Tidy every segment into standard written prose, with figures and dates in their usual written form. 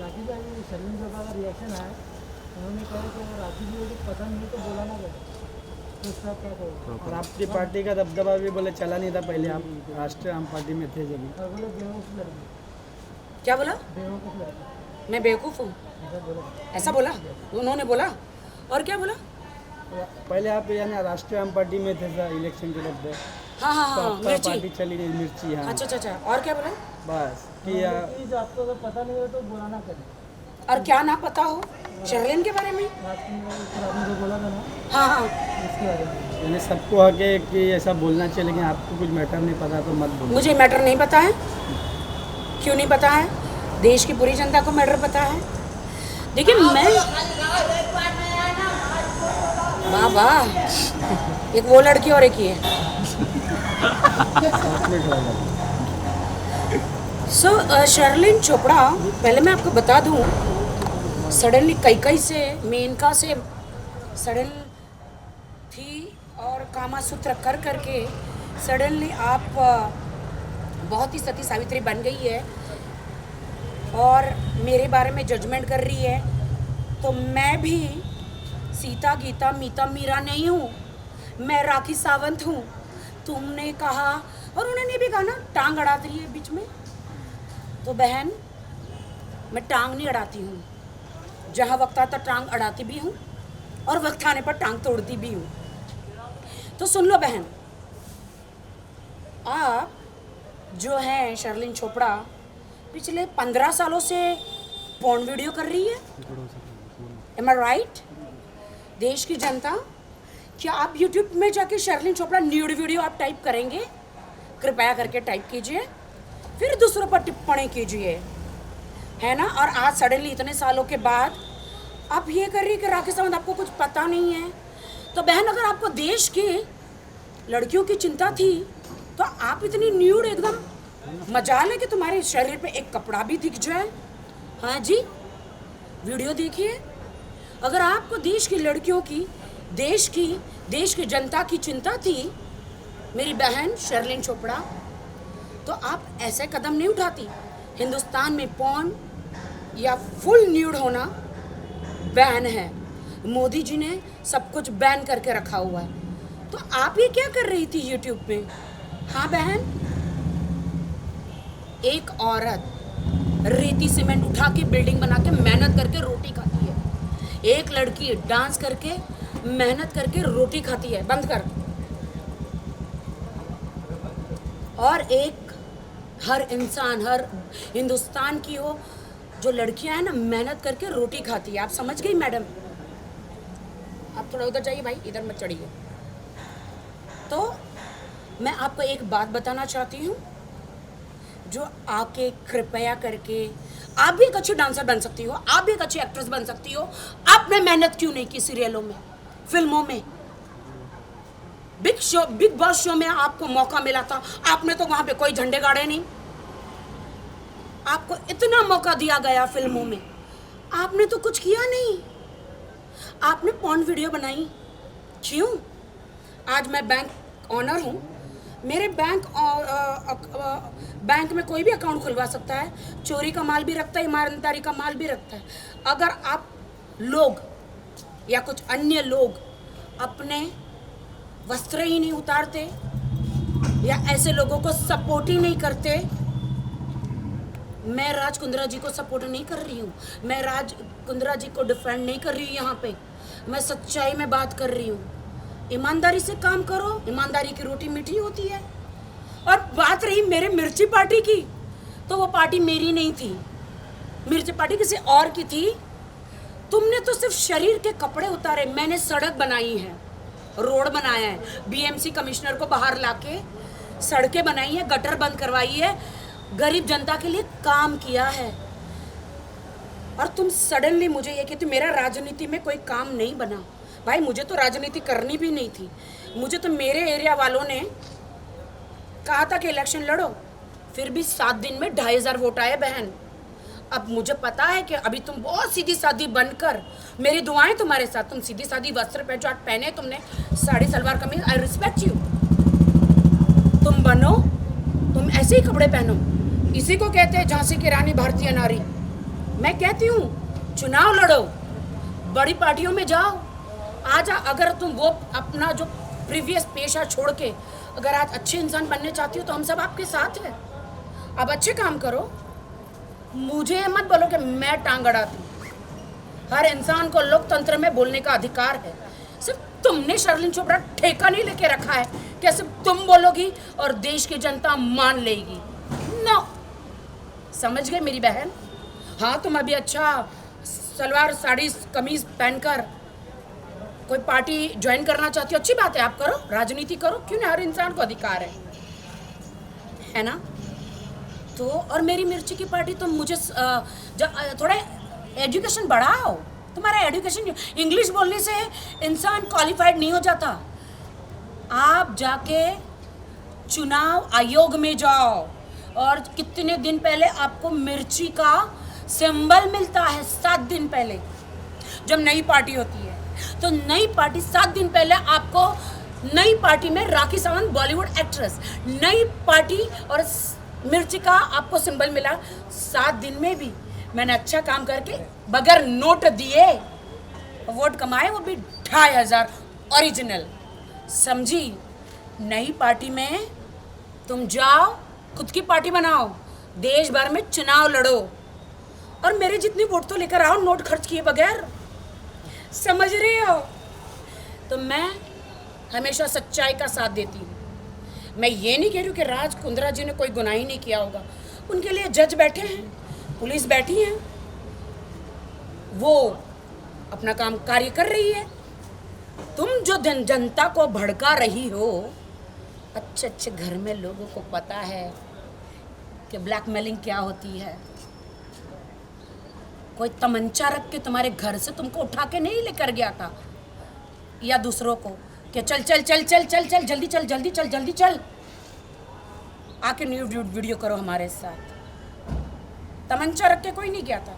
राखी भाई शर्मिन चोपड़ा का रिएक्शन आया, उन्होंने कहा कि अगर राखी जी को पसंद नहीं तो बोला ना करें, तो उसका क्या कहो? और आपकी पार्टी का दबदबा भी बोले चला नहीं था पहले, आप राष्ट्रीय आम पार्टी में थे जब। और बोले बेवकूफ़ लड़की, क्या बोला? बेवकूफ़ लड़की, मैं बेवकूफ़ हूँ, ऐसा बोला। ऐसा बोला उन्होंने? बोला और क्या बोला? पहले आप यानी राष्ट्रीय आम पार्टी में थे सर, इलेक्शन के बाद हाँ हाँ तो हाँ, आपका मिर्ची। पार्टी चली गई, मिर्ची। हाँ अच्छा अच्छा अच्छा, और क्या बोला? बस कि प्लीज आपको अगर पता नहीं हो तो बोला ना करें। और क्या ना पता हो शर्लिन के बारे में? आपने जो बोला था ना हाँ हाँ, उसके बारे में, यानी सबको हक है कि ऐसा बोलना चाहिए, लेकिन आपको कुछ मैटर नहीं पता तो मत बोलो। मुझे मैटर नहीं पता है। क्यों नहीं पता है? देश की पूरी जनता को मैटर पता है। देखिए मैं, वाह वाह, एक वो लड़की और एक ये। सो शर्लिन चोपड़ा, पहले मैं आपको बता दूं, सडनली कई से मेनका से सडन थी और कामासूत्र कर करके सडनली आप बहुत ही सती सावित्री बन गई है और मेरे बारे में जजमेंट कर रही है। तो मैं भी सीता गीता मीता मीरा नहीं हूँ, मैं राखी सावंत हूँ। तुमने कहा और उन्होंने भी कहा ना टांग अड़ाती रही है बीच में, तो बहन मैं टांग नहीं अड़ाती हूँ, जहाँ वक्त आता टांग अड़ाती भी हूँ और वक्त आने पर टांग तोड़ती भी हूँ। तो सुन लो बहन, आप जो है शर्लिन चोपड़ा पिछले 15 सालों से पॉर्न वीडियो कर रही है। एम आई राइट? देश की जनता, क्या आप यूट्यूब में जाके शर्लिन चोपड़ा न्यूड वीडियो आप टाइप करेंगे? कृपया करके टाइप कीजिए, फिर दूसरों पर टिप्पणी कीजिए, है ना। और आज सडनली इतने सालों के बाद आप ये कर रही है कि राखी सावंत आपको कुछ पता नहीं है। तो बहन, अगर आपको देश की लड़कियों की चिंता थी तो आप इतनी न्यूड एकदम, मजाल है कि तुम्हारे शरीर पे एक कपड़ा भी दिख जाए। हाँ जी, वीडियो देखिए। अगर आपको देश की लड़कियों की, देश की जनता की चिंता थी मेरी बहन शर्लिन चोपड़ा, तो आप ऐसे कदम नहीं उठाती। हिंदुस्तान में पॉर्न या फुल न्यूड होना बैन है। मोदी जी ने सब कुछ बैन करके रखा हुआ है। तो आप ये क्या कर रही थी यूट्यूब पे? हाँ बहन, एक औरत रेती सीमेंट उठा के बिल्डिंग बना के मेहनत करके रोटी खाती है। एक लड़की डांस करके मेहनत करके रोटी खाती है। बंद कर। और एक हर इंसान, हर हिंदुस्तान की हो जो लड़कियां हैं ना, मेहनत करके रोटी खाती है। आप समझ गई मैडम? आप थोड़ा उधर जाइए भाई, इधर मत चढ़िए। तो मैं आपको एक बात बताना चाहती हूँ, जो आके कृपया करके, आप भी एक अच्छी डांसर बन सकती हो, आप भी एक अच्छी एक्ट्रेस बन सकती हो। आपने मेहनत क्यों नहीं की सीरियलों में, फिल्मों में? बिग बॉस शो में आपको मौका मिला था, आपने तो वहां पे कोई झंडे गाड़े नहीं। आपको इतना मौका दिया गया फिल्मों में, आपने तो कुछ किया नहीं। आपने पॉर्न वीडियो बनाई, क्यों? आज मैं बैंक ऑनर हूँ, मेरे बैंक में कोई भी अकाउंट खुलवा सकता है। चोरी का माल भी रखता है, ईमानदारी का माल भी रखता है। अगर आप लोग या कुछ अन्य लोग अपने वस्त्र ही नहीं उतारते या ऐसे लोगों को सपोर्ट ही नहीं करते, मैं राज कुंद्रा जी को सपोर्ट नहीं कर रही हूँ, मैं राज कुंद्रा जी को डिफेंड नहीं कर रही हूँ। यहाँ पे मैं सच्चाई में बात कर रही हूँ। ईमानदारी से काम करो, ईमानदारी की रोटी मीठी होती है। और बात रही मेरे मिर्ची पार्टी की, तो वो पार्टी मेरी नहीं थी, मिर्ची पार्टी किसी और की थी। तुमने तो सिर्फ शरीर के कपड़े उतारे, मैंने सड़क बनाई है, रोड बनाया है, बीएमसी कमिश्नर को बाहर लाके सड़कें बनाई है, गटर बंद करवाई है, गरीब जनता के लिए काम किया है। और तुम सडनली मुझे ये कहती मेरा राजनीति में कोई काम नहीं बना। भाई मुझे तो राजनीति करनी भी नहीं थी, मुझे तो मेरे एरिया वालों ने कहा था कि इलेक्शन लड़ो, फिर भी 7 दिन में 2500 वोट आए बहन। अब मुझे पता है कि अभी तुम बहुत सीधी सादी बनकर, मेरी दुआएं तुम्हारे साथ, तुम सीधी सादी वस्त्र पे जो आज पहने तुमने, sari salwar kameez, I respect you. तुम बनो, तुम ऐसे ही कपड़े पहनो। इसी को कहते हैं झांसी की रानी भारतीय नारी। मैं कहती हूँ चुनाव लड़ो, बड़ी पार्टियों में जाओ। आज अगर तुम वो अपना जो प्रीवियस पेशा छोड़ के अगर आज अच्छे इंसान बनने चाहती हो तो हम सब आपके साथ हैं। अब अच्छे काम करो, मुझे मत बोलो कि मैं टांग अड़ाती हूँ। हर इंसान को लोकतंत्र में बोलने का अधिकार है। सिर्फ तुमने शर्लिन चोपड़ा ठेका नहीं लेके रखा है कि सिर्फ तुम बोलोगी और देश की जनता मान लेगी। नो, समझ गए मेरी बहन? हाँ, तुम अभी अच्छा सलवार साड़ी कमीज पहनकर कोई पार्टी ज्वाइन करना चाहती हो, अच्छी बात है, आप करो, राजनीति करो, क्यों नहीं? हर इंसान को अधिकार है ना? तो और मेरी मिर्ची की पार्टी तो मुझे थोड़ा एजुकेशन बढ़ाओ। तुम्हारा एजुकेशन, इंग्लिश बोलने से इंसान क्वालिफाइड नहीं हो जाता। आप जाके चुनाव आयोग में जाओ और कितने दिन पहले आपको मिर्ची का सिंबल मिलता है। 7 दिन पहले जब नई पार्टी होती है तो नई पार्टी 7 दिन पहले आपको नई पार्टी में राखी सावंत बॉलीवुड एक्ट्रेस, नई पार्टी और मिर्ची का आपको सिंबल मिला। 7 दिन में भी मैंने अच्छा काम करके बगैर नोट दिए वोट कमाए, वो भी 2500 ओरिजिनल। समझी? नई पार्टी में तुम जाओ, खुद की पार्टी बनाओ, देश भर में चुनाव लड़ो और मेरे जितनी वोट तो लेकर आओ, नोट खर्च किए बगैर। समझ रहे हो? तो मैं हमेशा सच्चाई का साथ देती हूँ। मैं ये नहीं कह रही हूँ कि राज कुंद्रा जी ने कोई गुनाह ही नहीं किया होगा। उनके लिए जज बैठे हैं, पुलिस बैठी है, वो अपना काम कार्य कर रही है। तुम जो जनता को भड़का रही हो, अच्छे अच्छे घर में लोगों को पता है कि ब्लैकमेलिंग क्या होती है। कोई तमंचा रख के तुम्हारे घर से तुमको उठा के नहीं लेकर गया था, या दूसरों को कि चल चल चल चल चल चल जल्दी चल जल्दी चल जल्दी चल, आके न्यू वीडियो करो हमारे साथ। तमंचा रख के कोई नहीं गया था।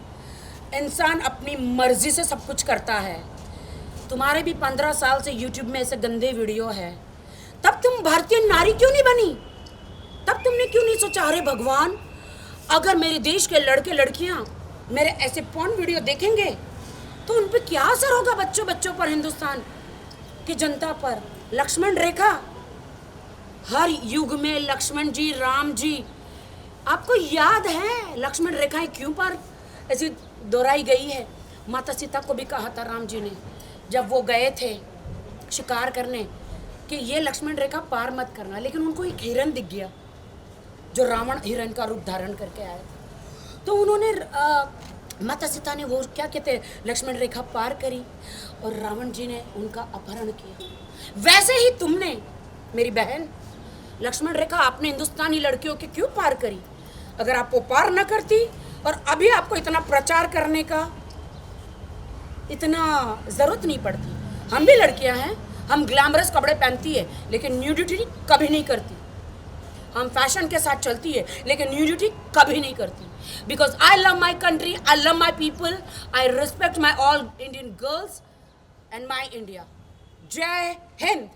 इंसान अपनी मर्जी से सब कुछ करता है। तुम्हारे भी 15 साल से यूट्यूब में ऐसे गंदे वीडियो है, तब तुम भारतीय नारी क्यों नहीं बनी? तब तुमने क्यों नहीं सोचा अरे भगवान, अगर मेरे देश के लड़के लड़कियां मेरे ऐसे पॉर्न वीडियो देखेंगे तो उन पे क्या असर होगा, बच्चों पर, हिंदुस्तान की जनता पर। लक्ष्मण रेखा, हर युग में लक्ष्मण जी, राम जी, आपको याद है लक्ष्मण रेखाएं क्यों पर ऐसी दोहराई गई है? माता सीता को भी कहा था राम जी ने जब वो गए थे शिकार करने कि ये लक्ष्मण रेखा पार मत करना, लेकिन उनको एक हिरन दिख गया जो रावण हिरन का रूप धारण करके आया। तो उन्होंने माता सीता ने वो क्या कहते हैं लक्ष्मण रेखा पार करी और रावण जी ने उनका अपहरण किया। वैसे ही तुमने मेरी बहन लक्ष्मण रेखा आपने हिंदुस्तानी लड़कियों की क्यों पार करी? अगर आप वो पार न करती और अभी आपको इतना प्रचार करने का इतना ज़रूरत नहीं पड़ती। हम भी लड़कियां हैं, हम ग्लैमरस कपड़े पहनती है लेकिन न्यूडिटी कभी नहीं करती। हम फैशन के साथ चलती है लेकिन न्यूडिटी कभी नहीं करती। Because I love my country, I love my people, I respect my all Indian girls and my India. जय हिंद।